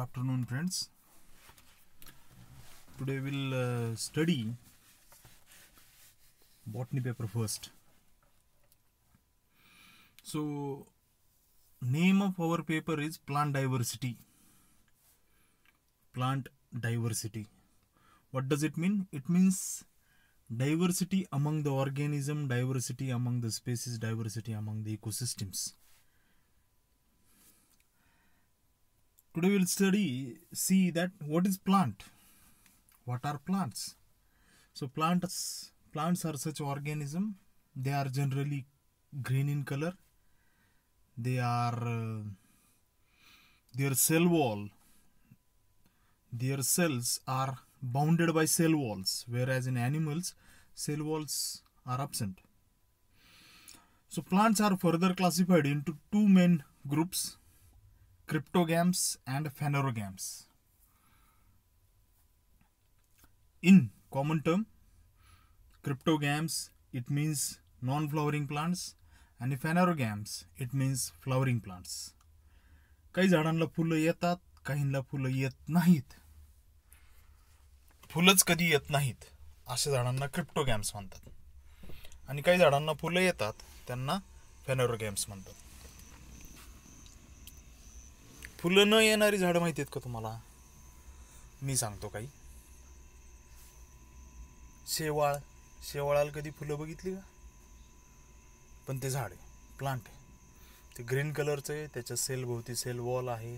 afternoon, friends. Today we'll study botany paper first. So, name of our paper is plant diversity. Plant diversity. What does it mean? It means diversity among the organism, diversity among the species, diversity among the ecosystems. Today we'll see that what is plant. What are plants? So plants are such organism. They are generally green in color. They are their cell wall. Their cells are bounded by cell walls, whereas in animals, cell walls are absent. So plants are further classified into two main groups: cryptogams and phanerogams. In common term, cryptogams, it means non-flowering plants, and phanerogams, it means flowering plants. काही झाडांना फुलं येतात, काहींना फुलं येत नाहीत. फुलंच कधी येत नाहीत अशा झाडांना क्रिप्टोगॅम्स म्हणतात. आणि काही झाडांना फुलं येतात, त्यांना पॅनोरोगॅम्स म्हणतात. फुलं न येणारी झाडं माहिती आहेत का तुम्हाला? मी सांगतो काही. शेवाळाला कधी फुलं बघितली का? पण ते झाड आहे, प्लांट आहे. ते ग्रीन कलरचं आहे, त्याच्या सेल भोवती सेल वॉल आहे.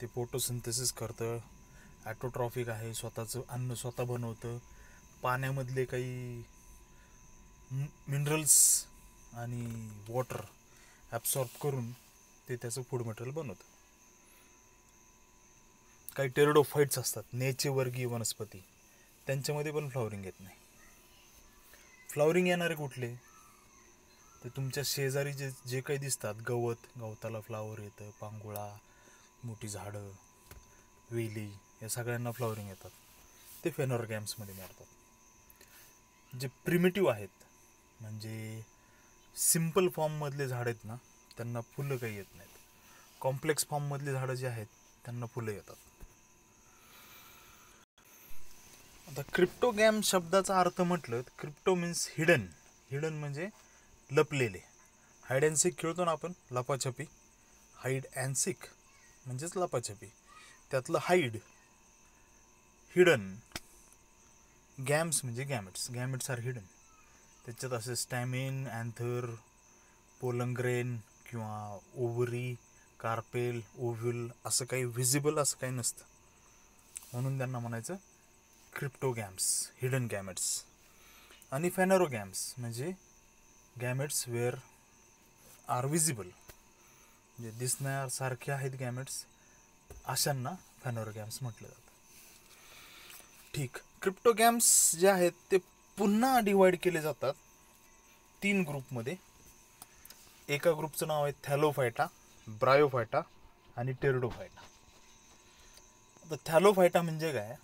ते फोटोसिंथेसिस करतं, ॲटोट्रॉफिक आहे, स्वतःचं अन्न स्वतः बनवतं. पाण्यामधले काही मिनरल्स आणि वॉटर ॲब्सॉर्ब करून ते त्याचं फूड मटेरियल बनवतं. काही टेरिडोफाइट्स असतात, नेचेवर्गीय वनस्पती, त्यांच्यामध्ये पण फ्लॉवरिंग येत नाही. फ्लॉवरिंग येणारे कुठले? ते तुमच्या शेजारी जे काही दिसतात, गवताला फ्लावर येतं, पांगुळा, मोठी झाडं, वेली, या सगळ्यांना फ्लॉवरिंग येतात. ते पॅनोरोगॅम्समध्ये मोडतात. जे प्रिमिटिव्ह आहेत, म्हणजे सिम्पल फॉर्ममधले झाड आहेत ना, त्यांना फुलं काही येत नाहीत. कॉम्प्लेक्स फॉर्ममधले झाडं जे आहेत, त्यांना फुलं येतात. आता क्रिप्टोगॅम शब्दाचा अर्थ म्हटलं, क्रिप्टो मीन्स हिडन. हिडन म्हणजे लपलेले. हाईड अँड सीक खेळतो ना आपण, लपाछपी. हाईड अँड सीक म्हणजेच लपाछपी. त्यातलं हाईड, हिडन. गॅम्स म्हणजे गॅमेट्स. Gametes are hidden. त्याच्यात असे स्टॅमिन, अँथर, पोलंग्रेन किंवा ओव्हरी, कार्पेल, ओव्ह्यूल असं काही व्हिजिबल असं काही नसतं. म्हणून त्यांना म्हणायचं क्रिप्टोगॅम्स, हिडन गॅमेट्स. आणि पॅनोरोगॅम्स म्हणजे गॅमेट्स वेअर आर विजिबल, म्हणजे दिसण्यासारखे आहेत गॅमेट्स, अशांना पॅनोरोगॅम्स म्हटलं जातं. ठीक. क्रिप्टोगॅम्स जे आहेत ते पुन्हा डिवाइड केले जातात 3 ग्रुपमध्ये. एका ग्रुपचं नाव आहे थॅलोफायटा, ब्रायोफायटा आणि टेरिडोफायटा. आता थॅलोफायटा म्हणजे काय?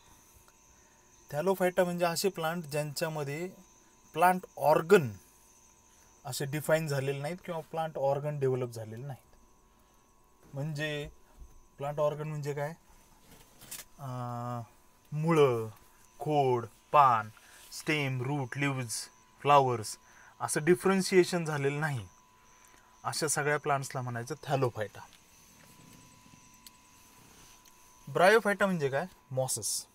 थॅलोफायटा म्हणजे असे प्लांट ज्यांच्यामध्ये प्लांट ऑर्गन असे डिफाईन झालेले नाहीत किंवा प्लांट ऑर्गन डेव्हलप झालेले नाहीत. म्हणजे प्लांट ऑर्गन म्हणजे काय? मुळं, खोड, पान, स्टेम, रूट, लिव्ज, फ्लावर्स असं डिफरन्शिएशन झालेलं नाही. अशा सगळ्या प्लांट्सला म्हणायचं थॅलोफायटा. ब्रायोफायटा म्हणजे काय? मॉसेस.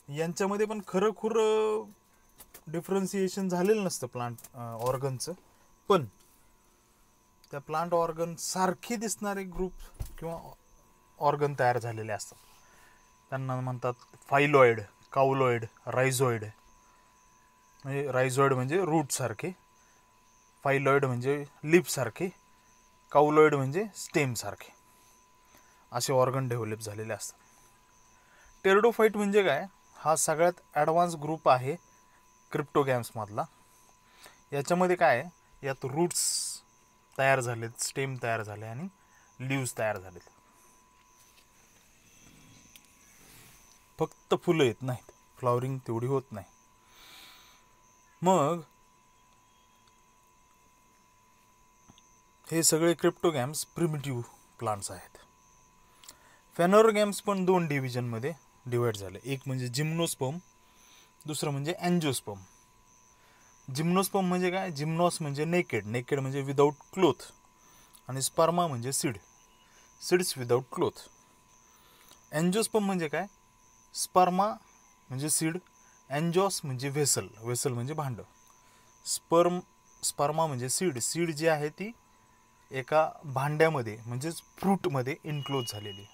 यांच्यामध्ये पण खरं डिफरन्शिएशन झालेलं नसतं प्लांट ऑर्गनचं, पण त्या प्लांट ऑर्गन सारखे दिसणारे ग्रुप किंवा ऑर्गन तयार झालेले असतात. त्यांना म्हणतात फायलॉइड, काउलॉइड, रायझॉइड. म्हणजे रायझॉइड म्हणजे रूट सारखे, फायलॉइड म्हणजे लिप सारखे, काउलॉइड म्हणजे स्टेम सारखे. असे ऑर्गन डेव्हलप झालेले असतात. टेरिडोफाइट म्हणजे काय? हा सगळ्यात ॲडव्हान्स ग्रुप आहे क्रिप्टोगॅम्स मधला. याच्यामध्ये काय आहे? यात रूट्स तयार झालेत, स्टेम तयार झाले आणि लिव्स तयार झालेत. फक्त फुलं येत नाहीत, फ्लॉवरिंग तेवढी होत नाही. मग हे सगळे क्रिप्टोगॅम्स प्रिमिटिव्ह प्लांट्स आहेत. फेनोरोगॅम्स पण 2 डिव्हिजनमध्ये डिवाईड झाले. एक म्हणजे जिम्नोस्पर्म, दुसरं म्हणजे अँजिओस्पर्म. जिम्नोस्पर्म म्हणजे काय? जिम्नॉस म्हणजे नेकेड, नेकेड म्हणजे विदाऊट क्लोथ, आणि स्पर्मा म्हणजे seed, seeds without cloth. Angiosperm म्हणजे काय? स्पर्मा म्हणजे सीड, अँजॉस म्हणजे व्हेसल, व्हेसल म्हणजे भांड, स्पर्मा म्हणजे सीड, सीड जी आहे ती एका भांड्यामध्ये म्हणजेच फ्रूटमध्ये इन्क्लोज झालेली.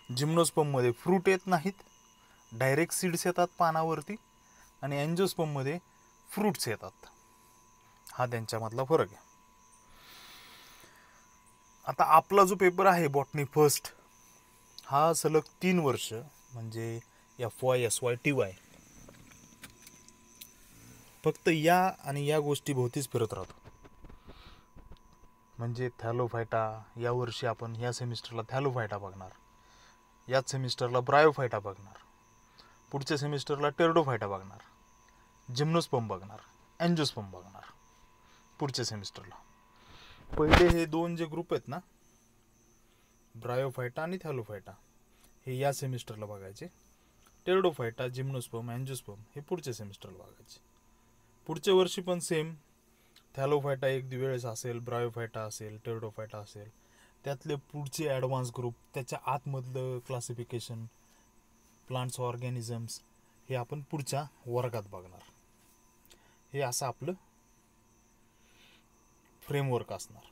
जिम्नोस्पर्ममध्ये फ्रूट येत नाहीत, डायरेक्ट सीड्स येतात पानावरती, आणि अँजिओस्पर्ममध्ये फ्रूट्स येतात. हा त्यांच्यामधला फरक आहे. आता आपला जो पेपर आहे बॉटनी फर्स्ट, हा सलग 3 वर्ष म्हणजे FY SY TY फक्त या आणि या गोष्टी भोवतीच फिरत राहतो. म्हणजे थॅलोफायटा, यावर्षी आपण या सेमिस्टरला थॅलोफायटा बघणार, याच सेमिस्टरला ब्रायोफायटा बघणार, पुढच्या सेमिस्टरला टेरडोफायटा बघणार, जिम्नोस्पर्म बघणार, अँजिओस्पर्म बघणार पुढच्या सेमिस्टरला. पहिले हे 2 जे ग्रुप आहेत ना, ब्रायोफायटा आणि थॅलोफायटा, हे या सेमिस्टरला बघायचे. टेरडोफायटा, जिम्नोस्पर्म, अँजिओस्पर्म हे पुढच्या सेमिस्टरला बघायचे. पुढच्या वर्षी पण सेम, थॅलोफायटा एक वेळेस असेल, ब्रायोफायटा असेल, टेरडोफायटा असेल, त्यातले पुढचे ॲडव्हान्स ग्रुप, त्याच्या आतमधलं क्लासिफिकेशन, प्लांट्स ऑर्गॅनिझम्स, हे आपण पुढच्या वर्गात बघणार. हे असं आपलं फ्रेमवर्क असणार.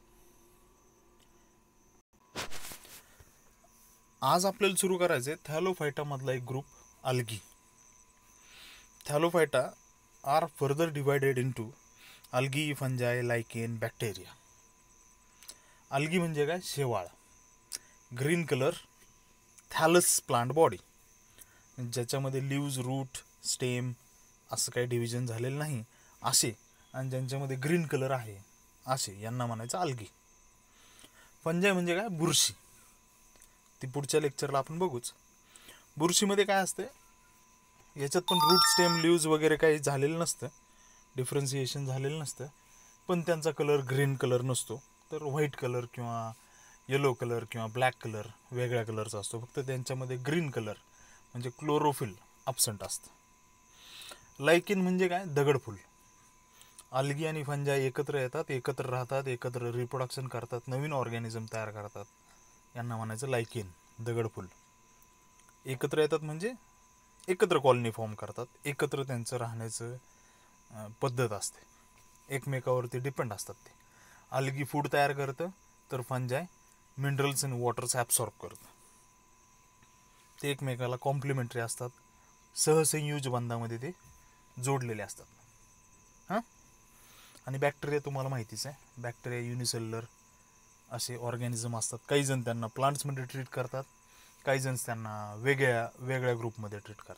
आज आपल्याला सुरू करायचं आहे थॅलोफायटा मधला एक group, algae. Thallophyta are further divided into algae, fungi, lichen, bacteria. Algae म्हणजे काय? शेवाळ, green colour, thallus plant body, ज्याच्यामध्ये लिव्ज, रूट, स्टेम असं काही डिव्हिजन झालेलं नाही असे, आणि ज्यांच्यामध्ये ग्रीन कलर आहे असे, यांना म्हणायचं अल्गी. फंजाय म्हणजे काय? बुरशी. ती पुढच्या लेक्चरला आपण बघूच. बुरशीमध्ये काय असते? याच्यात पण रूट, स्टेम, लिव्ज वगैरे काही झालेलं नसतं, डिफरन्सिएशन झालेलं नसतं, पण त्यांचा कलर ग्रीन कलर नसतो, तर व्हाईट कलर किंवा येलो कलर किंवा ब्लॅक कलर वेगळ्या कलरचा असतो. फक्त त्यांच्यामध्ये ग्रीन कलर म्हणजे क्लोरोफिल अब्सेंट असतं. लायकिन म्हणजे काय? दगडफूल. अल्गी आणि फंजाई एकत्र येतात, एकत्र राहतात, एकत्र रिप्रोडक्शन करतात, नवीन ऑर्गॅनिझम तयार करतात, यांना म्हणायचं लायकिन, दगडफूल. एकत्र येतात म्हणजे एकत्र कॉलनी फॉर्म करतात, एकत्र त्यांचं राहण्याचं पद्धत असते, एकमेकावरती डिपेंड असतात ते. अल्गी फूड तयार करतं, तर फंजाय मिनरल्स आणि वॉटर्स ॲब्सॉर्ब करतं. ते एकमेकाला कॉम्प्लिमेंटरी असतात, सहसंयोज बंधामध्ये ते जोडलेले असतात. हां, आणि बॅक्टेरिया तुम्हाला माहितीच आहे, बॅक्टेरिया युनिसेल्युलर असे ऑर्गॅनिझम असतात. काही जण त्यांना प्लांट्समध्ये ट्रीट करतात, काही जण त्यांना वेगळ्या ग्रुपमध्ये ट्रीट करतात.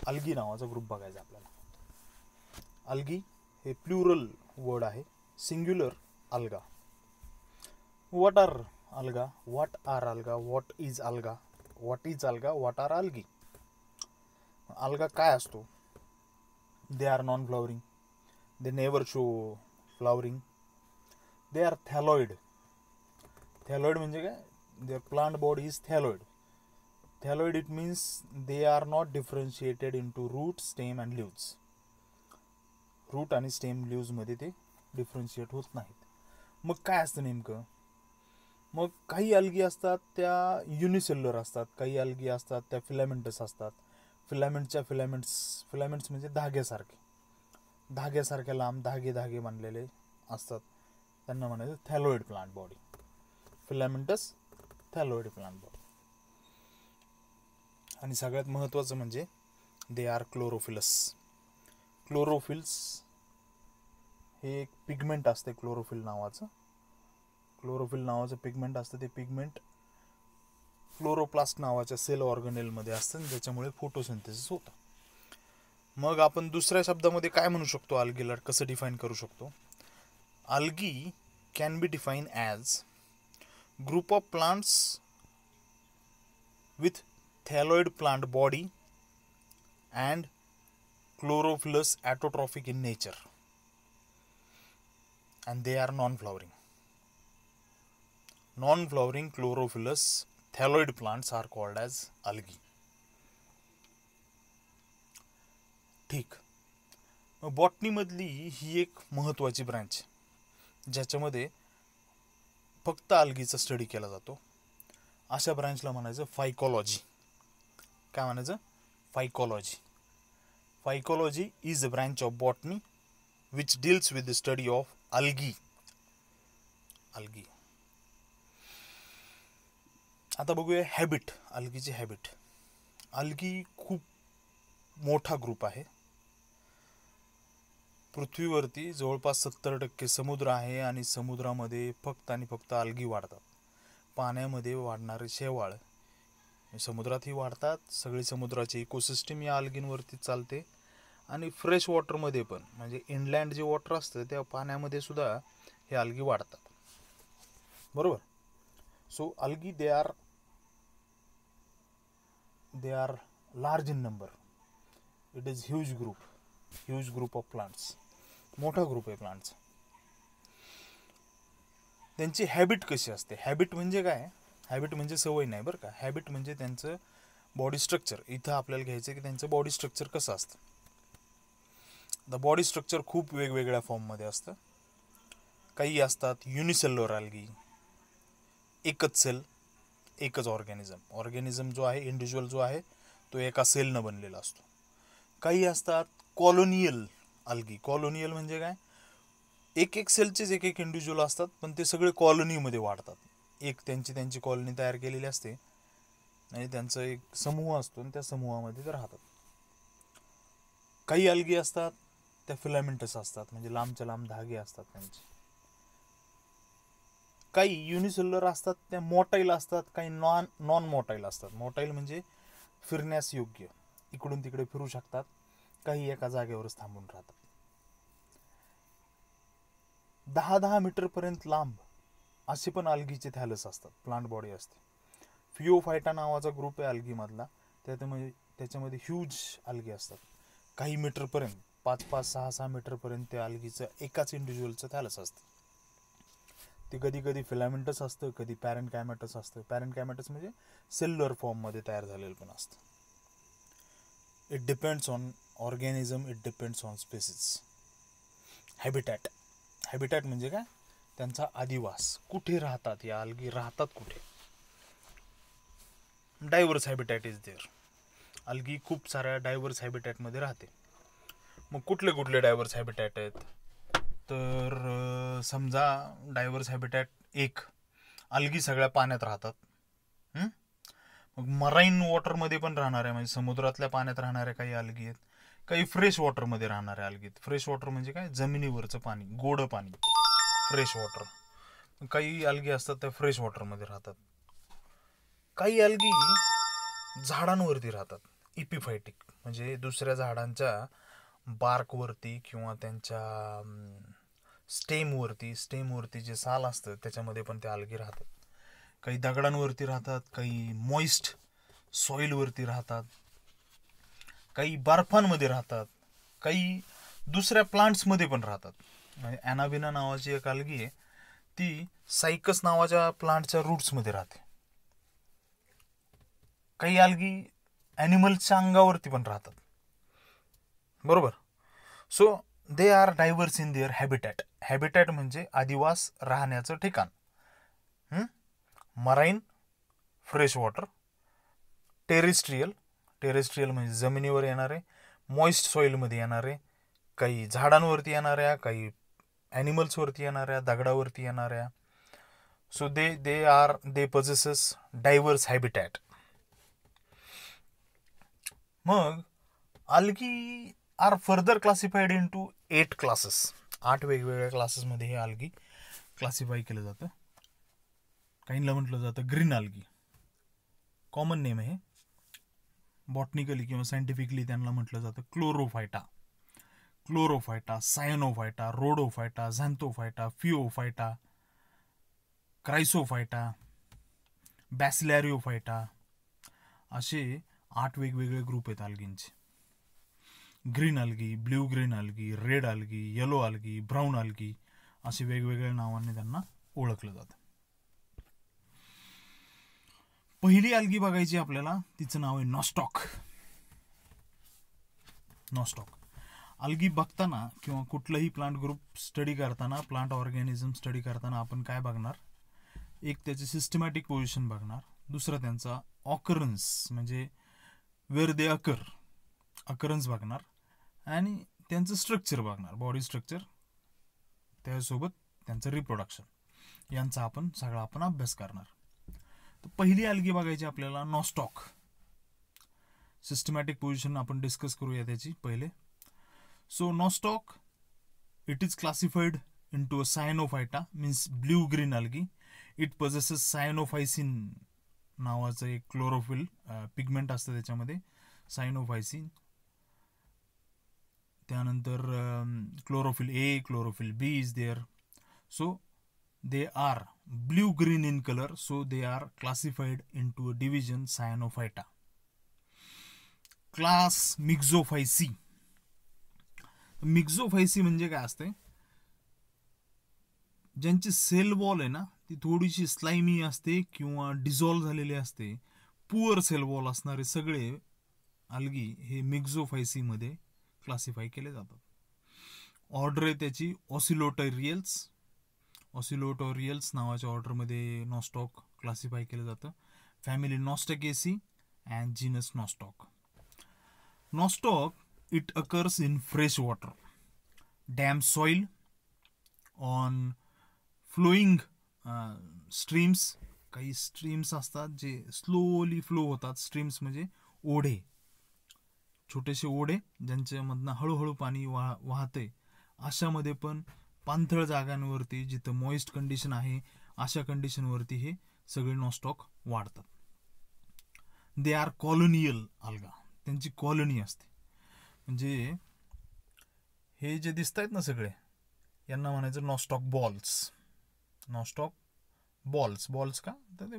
अल्गी नावाचा ग्रुप बघायचा आपल्याला. अल्गी हे प्लुरल वर्ड आहे, singular alga. What are alga, what are alga, what is alga, what is alga, what are algae. Alga काय असतो? They are non flowering, they never show flowering, they are thalloid. Thalloid म्हणजे काय? Their plant body is thalloid. Thalloid it means they are not differentiated into root, stem and leaves. Root आणि stem, लिव्जमध्ये ते differentiate होत नाहीत. मग काय असतं नेमकं? मग काही अल्गी असतात त्या युनिसेल्युलर असतात, काही अल्गी असतात त्या फिलामेंटस असतात. फिलामेंट्स म्हणजे धाग्यासारख्या लांब धागे बनलेले असतात, त्यांना म्हणायचं thalloid plant body. Filamentous, thalloid plant body. आणि सगळ्यात महत्त्वाचं म्हणजे दे आर क्लोरोफिलस. क्लोरोफिल्स हे एक पिगमेंट असते, क्लोरोफिल नावाचं पिगमेंट असतं. ते पिगमेंट क्लोरोप्लास्ट नावाच्या सेल ऑर्गनेलमध्ये असतं, ज्याच्यामुळे फोटोसिंथेसिस होतं. मग आपण दुसऱ्या शब्दामध्ये काय म्हणू शकतो? अल्गीला कसं डिफाईन करू शकतो? Algae can be define as group of plants with thalloid plant body and Chlorophyllus autotrophic in nature, and they are non-flowering. Non-flowering Chlorophyllus thalloid plants are called as algae. ठीक, बॉटनीमधली ही एक महत्त्वाची ब्रँच ज्याच्यामध्ये फक्त अल्गीचा study केला जातो. अशा ब्रँचला म्हणायचं phycology. काय म्हणायचं? Phycology. Phycology is a branch of botany which deals with the study of algae. Algae. आता बघूया हॅबिट, अल्गीचे हॅबिट. अल्गी खूप मोठा ग्रुप आहे. पृथ्वीवरती जवळपास 70% समुद्र आहे आणि समुद्रामध्ये फक्त आणि फक्त अल्गी वाढतात. पाण्यामध्ये वाढणारे शेवाळ समुद्रातही वाढतात. सगळी समुद्राची इकोसिस्टम या अल्गींवरती चालते. आणि फ्रेश वॉटरमध्ये पण, म्हणजे इनलँड जे वॉटर असतं त्या पाण्यामध्ये सुद्धा हे अल्गी वाढतात. बरोबर. So algae they are large in number. It is huge group of plants. मोठा ग्रुप आहे प्लांट्स. त्यांची हॅबिट कशी असते? हॅबिट म्हणजे काय? हॅबिट म्हणजे सवय नाही बरं का. हॅबिट म्हणजे त्यांचं बॉडी स्ट्रक्चर. इथं आपल्याला घ्यायचं की त्यांचं बॉडी स्ट्रक्चर कसं असतं. द बॉडी स्ट्रक्चर खूप वेगवेगळ्या फॉर्ममध्ये असतं. काही असतात युनिसेल्युलर अल्गी, एकच सेल, एकच ऑर्गॅनिझम जो आहे, इंडिव्हिज्युअल जो आहे तो एका सेलनं बनलेला असतो. काही असतात कॉलोनियल अल्गी. कॉलोनियल म्हणजे काय? एक सेलचेच एक इंडिव्हिज्युअल असतात, पण ते सगळे कॉलनीमध्ये वाढतात. एक त्यांची कॉलनी तयार केलेली असते आणि त्यांचा एक समूह असतो आणि त्या समूहामध्ये ते राहतात. काही अल्गी असतात त्या फिलामेंटस असतात, म्हणजे लांबच्या लांब धागे असतात त्यांचे. काही युनिसेल्युलर असतात त्या मोटाईल असतात, काही नॉन मोटाईल असतात. मोटाईल म्हणजे फिरण्यास योग्य, इकडून तिकडे फिरू शकतात. काही एका जागेवरच थांबून राहतात. 10-10 मीटर पर्यंत लांब असे पण अल्गीचे थॅलस असतात, प्लांट बॉडी असते. फिओफायटा नावाचा ग्रुप आहे अल्गी मधला. त्याच्यामध्ये ह्यूज अल्गी असतात. काही मीटरपर्यंत, 5-5, 6-6 मीटरपर्यंत त्या अल्गीचं एकाच इंडिव्हिज्युअलचं थॅलस असतं. ते कधी कधी फिलामेंटस असतं, कधी पॅरेनकायमॅटस असतं. पॅरेनकायमॅटस म्हणजे सेल्युलर फॉर्ममध्ये तयार झालेलं पण असतं. It depends on organism, it depends on species. Habitat. Habitat म्हणजे काय? त्यांचा अधिवास. कुठे राहतात या अल्गी, राहतात कुठे? Diverse habitat is there. Algae खूप साऱ्या डायव्हर्स हॅबिटॅटमध्ये राहते. मग कुठले कुठले डायव्हर्स हॅबिटॅट आहेत? तर समजा डायव्हर्स हॅबिटॅट 1, अल्गी सगळ्या पाण्यात राहतात. मग मराईन वॉटरमध्ये पण राहणाऱ्या, म्हणजे समुद्रातल्या पाण्यात राहणाऱ्या काही अल्गी आहेत. काही फ्रेश वॉटरमध्ये राहणाऱ्या अल्गी आहेत. फ्रेश वॉटर म्हणजे काय? जमिनीवरचं पाणी, गोड पाणी, फ्रेश वॉटर. काही अल्गी असतात त्या फ्रेश वॉटरमध्ये राहतात. काही अल्गी झाडांवरती राहतात, इपिफायटिक, म्हणजे दुसऱ्या झाडांच्या बार्कवरती किंवा त्यांच्या स्टेमवरती जे साल असतं त्याच्यामध्ये पण ते अल्गी राहतात. काही दगडांवरती राहतात, काही मॉइस्ट सॉइलवरती राहतात, काही बर्फांमध्ये राहतात, काही दुसऱ्या प्लांट्समध्ये पण राहतात. ॲनाबिना नावाची एक अल्गी आहे, ती सायकस नावाच्या प्लांटच्या रूट्समध्ये राहते. काही अल्गी ॲनिमल्सच्या अंगावरती पण राहतात. बरोबर. So they are diverse in their habitat. Habitat म्हणजे अधिवास, राहण्याचं ठिकाण. Marine, fresh water. टेरेस्ट्रियल म्हणजे जमिनीवर येणारे, मॉइस्ट सॉइलमध्ये येणारे, काही झाडांवरती येणाऱ्या, काही ॲनिमल्सवरती येणाऱ्या, दगडावरती येणाऱ्या. So they possesses diverse habitat. मग algae are further classified into 8 classes. 8 वेगवेगळ्या क्लासेसमध्ये हे अल्गी क्लासिफाय केलं जातं. काहींना म्हटलं जातं ग्रीन अल्गी. कॉमन नेम आहे. बॉटनिकली किंवा सायंटिफिकली त्यांना म्हटलं जातं क्लोरोफायटा, सायनोफायटा, रोडोफायटा, झॅन्थोफायटा, फिओफायटा, क्रायसोफायटा, बॅसिलॅरिओफायटा. असे 8 वेगवेगळे ग्रुप आहेत अल्गींचे. Green algae, blue green algae, red algae, yellow algae, brown algae असे वेगवेगळ्या नावाने त्यांना ओळखलं जातं. पहिली अल्गी बघायची आपल्याला, तिचं नाव आहे नॉस्टॉक. नॉस्टॉक अल्गी बघताना किंवा कुठलंही प्लांट ग्रुप स्टडी करताना, प्लांट ऑर्गॅनिझम स्टडी करताना आपण काय बघणार, एक त्याचे सिस्टमॅटिक पोझिशन बघणार, दुसरा त्यांचा ऑकरन्स म्हणजे वेअर दे अकरन्स बघणार, आणि त्यांचं स्ट्रक्चर बघणार, बॉडी स्ट्रक्चर, त्यासोबत त्यांचं रिप्रोडक्शन यांचा आपण अभ्यास करणार. तर पहिली अल्गी बघायची आपल्याला नॉस्टॉक. सिस्टमॅटिक पोझिशन आपण डिस्कस करूया त्याची पहिले. So nostoc it is classified into a cyanophyta means blue green algae. It possesses cyanophycin नावाचं एक क्लोरोफिल पिगमेंट असतं त्याच्यामध्ये, सायनोफायसिन. त्यानंतर chlorophyll a, chlorophyll b is there. So they are blue green in colour, so they are classified into a division cyanophyta. Class myxophyceae. Myxophyceae म्हणजे काय असते, ज्यांची sale wall आहे ना ती थोडीशी स्लाइमी असते किंवा डिझॉल्व्ह झालेली असते, पुअर सेल वॉल असणारे सगळे अल्गी हे मिक्झोफायसी मध्ये क्लासिफाय केले जातात. ऑर्डर आहे त्याची ऑसिलोटोरियल्स. ऑसिलोटोरियल्स नावाच्या ऑर्डरमध्ये नॉस्टॉक क्लासिफाय केलं जातं. Family nostocaceae and genus nostoc. Nostoc it occurs in fresh water, damp soil, on flowing streams. काही स्ट्रीम्स असतात जे स्लोली फ्लो होतात. स्ट्रीम्स म्हणजे ओढे, छोटेसे ओढे ज्यांच्यामधनं हळूहळू पाणी वाहते, अशामध्ये पण पाणथळ जागांवरती जिथं मॉइस्ट कंडिशन आहे अशा कंडिशनवरती हे सगळे नॉस्टॉक वाढतात. दे आर कॉलोनियल अल्गा, त्यांची कॉलनी असते. म्हणजे हे जे दिसत आहेत ना सगळे, यांना म्हणायचं nostoc balls. Nostoc balls. Balls का तर ते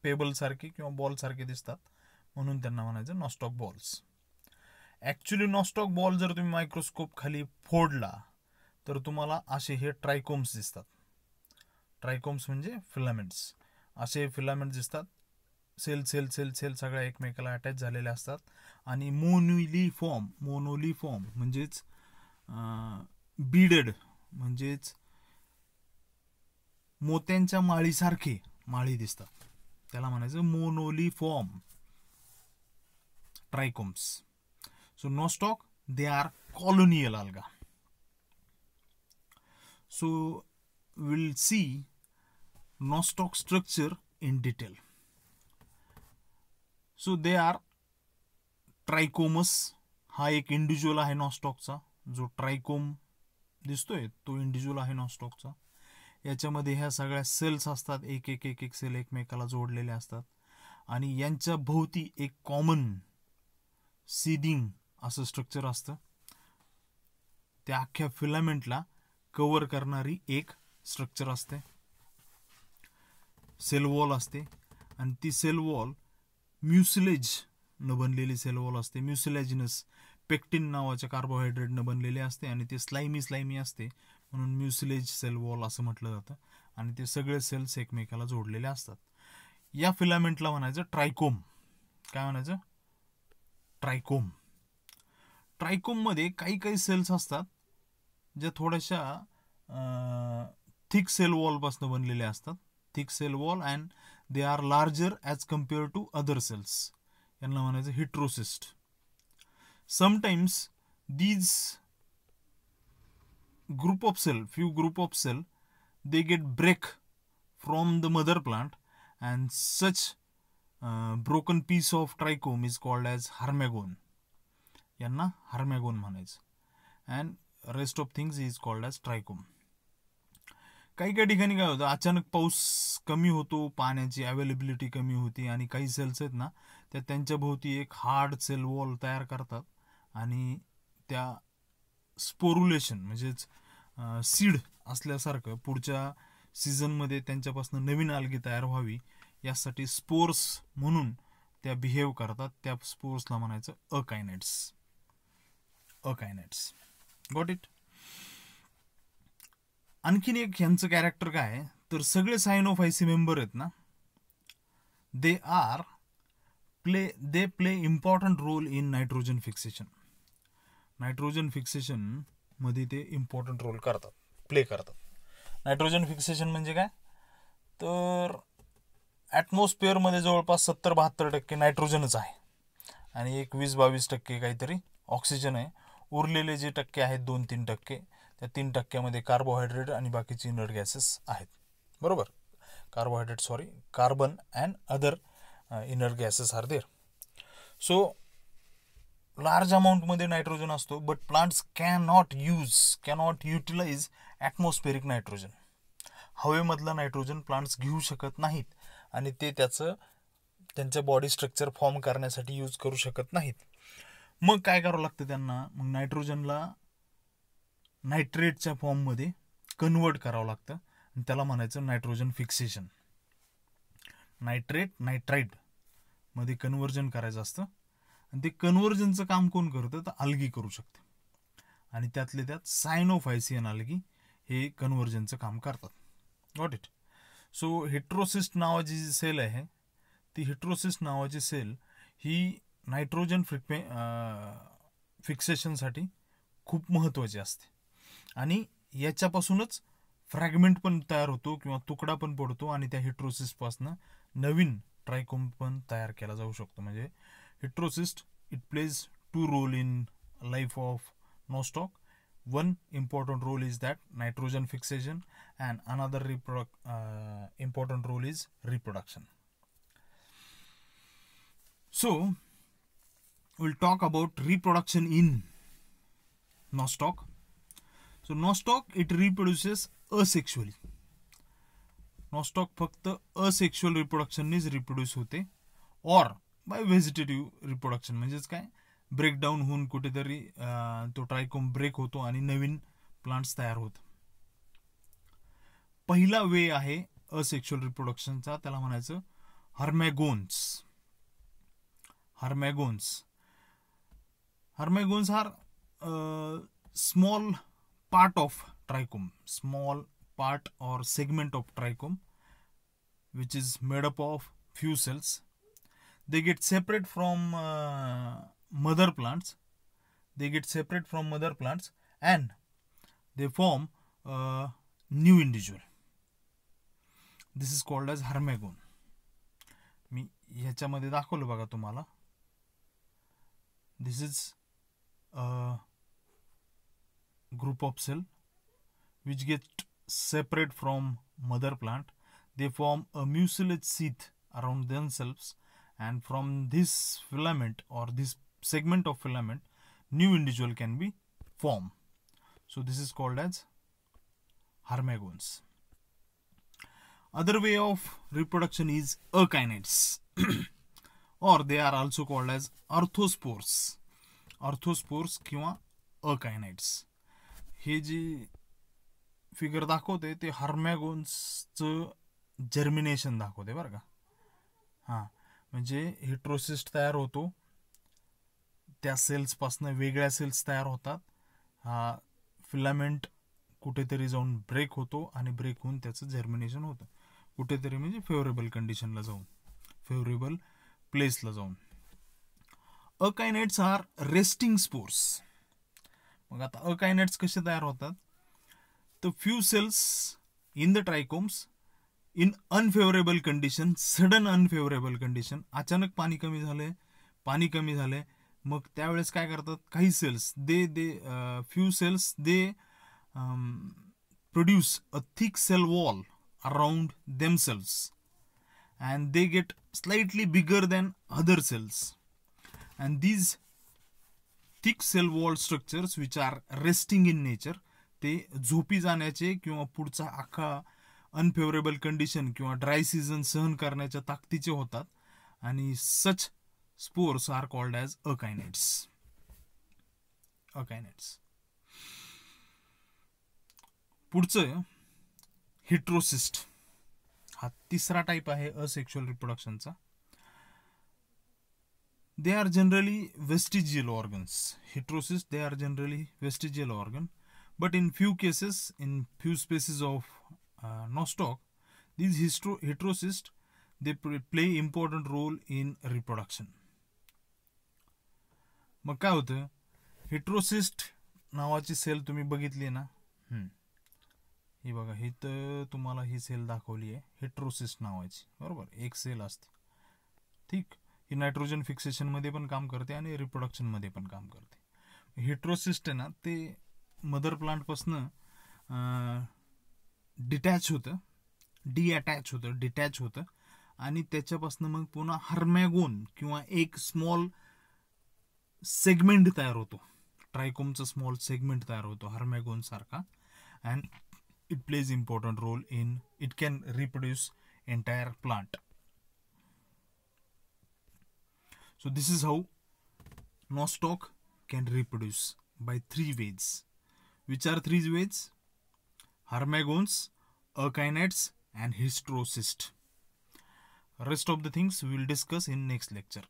पेबल सारखे किंवा बॉल सारखे दिसतात म्हणून त्यांना म्हणायचं nostoc balls. Actually nostoc ball जर तुम्ही मायक्रोस्कोप खाली फोडला तर तुम्हाला असे हे ट्रायकोम्स दिसतात. ट्रायकोम्स म्हणजे फिलामेंट्स. असे फिलामेंट्स दिसतात. सेल सेल सेल सेल सगळ्या एकमेकाला अटॅच झालेले असतात आणि मोनोलिफॉर्म म्हणजेच बीडेड म्हणजेच मोत्यांच्या माळीसारखे माळी दिसतात, त्याला म्हणायचं moniliform trichomes. So nostoc they are colonial alga. So will see nostoc structure in detail. So they are trichomes. हा एक इंडिव्हिज्युअल आहे नॉस्टॉकचा. जो ट्रायकोम दिसतोय तो इंडिव्हिज्युअल आहे नॉस्टॉकचा. याच्यामध्ये ह्या सगळ्या सेल्स असतात, एक एक एक एक सेल एकमेकाला जोडलेले असतात आणि यांच्या भोवती एक कॉमन सीडिंग असं स्ट्रक्चर असतं. त्या अख्ख्या फिलामेंटला कव्हर करणारी एक स्ट्रक्चर असते, सेल वॉल असते. आणि ती सेल वॉल म्युसिलेज न बनलेली सेल वॉल असते. म्युसिलेजिनस पेक्टिन नावाच्या कार्बोहायड्रेटनं बनलेले असते आणि ते स्लाइमी असते म्हणून म्युसिलेज सेल वॉल असं म्हटलं जातं. आणि ते सगळे सेल्स एकमेकाला जोडलेले असतात. या फिलामेंटला म्हणायचं ट्रायकोम. काय म्हणायचं? ट्रायकोम. ट्रायकोममध्ये काही काही सेल्स असतात ज्या थोड्याशा थिक सेल वॉलपासून बनलेल्या असतात. Thick cell wall and they are larger as compare to other cells. यांना म्हणायचं हिट्रोसिस्ट. Sometimes these few group of cell, they get break from the mother plant and such broken piece of trichome is called as hermagon. यांना hermagon म्हणायचं and rest of things is called as trichome. काही काही ठिकाणी काय होतं, अचानक पाऊस कमी होतो, पाण्याची अवेलेबिलिटी कमी होती आणि काही सेल्स आहेत ना त्या त्यांच्या भोवती एक हार्ड सेल वॉल तयार करतात आणि त्या स्पोरुलेशन म्हणजेच सीड असल्यासारखं पुढच्या सीझनमध्ये त्यांच्यापासून नवीन अल्गी तयार व्हावी यासाठी स्पोर्स म्हणून त्या बिहेव करतात. त्या स्पोर्सला म्हणायचं अकायनेट्स. अकायनाइट्स. Got it. आणखीन एक ह्यांचं कॅरेक्टर काय आहे तर सगळे सायनोफायसी मेंबर आहेत ना, they play important role in nitrogen fixation. Nitrogen fixation मध्ये ते इम्पॉर्टंट रोल प्ले करतात. नायट्रोजन फिक्सेशन म्हणजे काय तर ॲटमॉस्फिअरमध्ये जवळपास 70-72% नायट्रोजनच आहे आणि एक 20-22% काहीतरी ऑक्सिजन आहे. उरलेले जे टक्के आहेत 2-3%, त्या 3% कार्बोहायड्रेट आणि बाकीचे इनर्ट गॅसेस आहेत. बरोबर. Carbon and other inert gases are there. So large अमाऊंटमध्ये नायट्रोजन असतो, but plants cannot utilize atmospheric nitrogen. हवेमधलं नायट्रोजन प्लांट्स घेऊ शकत नाहीत आणि ते त्यांचं बॉडी स्ट्रक्चर फॉर्म करण्यासाठी यूज करू शकत नाहीत. मग काय करावं लागतं त्यांना, मग नायट्रोजनला नायट्रेटच्या फॉर्ममध्ये कन्वर्ट करावं लागतं आणि त्याला म्हणायचं नायट्रोजन फिक्सेशन. नायट्राइट मध्ये कन्व्हर्जन करायचं असतं आणि ते कन्व्हर्जनचं काम कोण करतं तर अल्गी करू शकते आणि त्यातले त्यात सायनोफायसियन अल्गी हे कन्व्हर्जनचं काम करतात. Got it. सो हेट्रोसिस्ट नावाची जी सेल आहे ती हेट्रोसिस्ट नावाची सेल ही नायट्रोजन फिक्सेशनसाठी खूप महत्त्वाची असते आणि याच्यापासूनच फ्रॅगमेंट पण तयार होतो किंवा तुकडा पण पडतो आणि त्या हेट्रोसिस्टपासून नवीन ट्रायकोम पण तयार केला जाऊ शकतो. म्हणजे heterocyst it plays 2 role in life of Nostoc. One important role is that nitrogen fixation and another important role is reproduction. So we'll talk about reproduction in nostoc. So nostoc it reproduces asexually. nostoc फक्त asexual reproduction नीच reproduce होते or by vegetative reproduction. म्हणजेच काय breakdown होऊन कुठेतरी तो ट्रायकोम break होतो आणि नवीन प्लांट्स तयार होत. पहिला वे आहे असेक्शुअल रिप्रोडक्शनचा, त्याला म्हणायचं hormogones. Hormogones are small part of trichome, small part or segment of trichome which is made up of few cells. They get separate from mother plants. And they form a new individual. This is called as hermagon. मी ह्याच्यामध्ये दाखवलं बघा तुम्हाला. This is a group of cell which get separate from mother plant. They form a mucilage sheath around themselves, and from this filament or this segment of filament new individual can be formed. So this is called as hermagons. Other way of reproduction is akinets or they are also called as arthrospores. Arthrospores किंवा akinets. हे जी figure दाखवते ते हर्मॅगोन्सचं germination दाखवते बरं का. हां, म्हणजे heterocyst तयार होतो, त्या सेल्सपासून वेगळ्या सेल्स तयार होतात, हा फिलामेंट कुठेतरी जाऊन ब्रेक होतो आणि ब्रेक होऊन त्याचं जर्मिनेशन होतं कुठेतरी, म्हणजे फेवरेबल कंडिशनला जाऊन, फेवरेबल प्लेसला जाऊन. Akinetes are resting spores. मग आता अकायनेट्स कसे तयार होतात तर few cells in the trichomes in unfavourable condition, sudden unfavourable condition, अचानक पाणी कमी झाले, मग त्यावेळेस काय करतात काही cells few cells they produce a thick cell wall around themselves and they get slightly bigger than other cells, and these thick cell wall structures which are resting in nature, ते झोपी जाण्याचे किंवा पुढचा अख्खा अनफेवरेबल कंडिशन किंवा dry season सहन करण्याच्या ताकदीचे होतात आणि सच स्पोर्स आर कॉल्ड ॲज अकायनेट्स. पुढचं हेट्रोसिस्ट, हा तिसरा टाईप आहे asexual रिप्रोडक्शनचा. they are generally vestigial organs. Heterocysts, they are generally vestigial organ, but in few cases, in few species of nostoc, these heterocysts, they play important role in reproduction. मग काय होतं, heterocyst नावाची sale तुम्ही बघितली ना, ही बघा, ही तर तुम्हाला ही सेल दाखवली आहे हेट्रोसिस्ट नावाची, बरोबर, एक सेल असते, ठीक. ही नायट्रोजन फिक्सेशनमध्ये पण काम करते आणि रिप्रोडक्शनमध्ये पण काम करते. हेट्रोसिस्ट आहे ना, ते मदर प्लांटपासनं डिटॅच होतं, डिटॅच होतं आणि त्याच्यापासून मग पुन्हा हर्मॅगोन किंवा एक स्मॉल सेगमेंट तयार होतो, ट्रायकोमचा स्मॉल सेगमेंट तयार होतो हर्मॅगोन सारखा, and it plays important role in, it can reproduce entire plant. So this is how nostoc can reproduce, by 3 ways. Which are 3 ways? Hermagons, akinets and heterocysts. Rest of the things we will discuss in next lecture.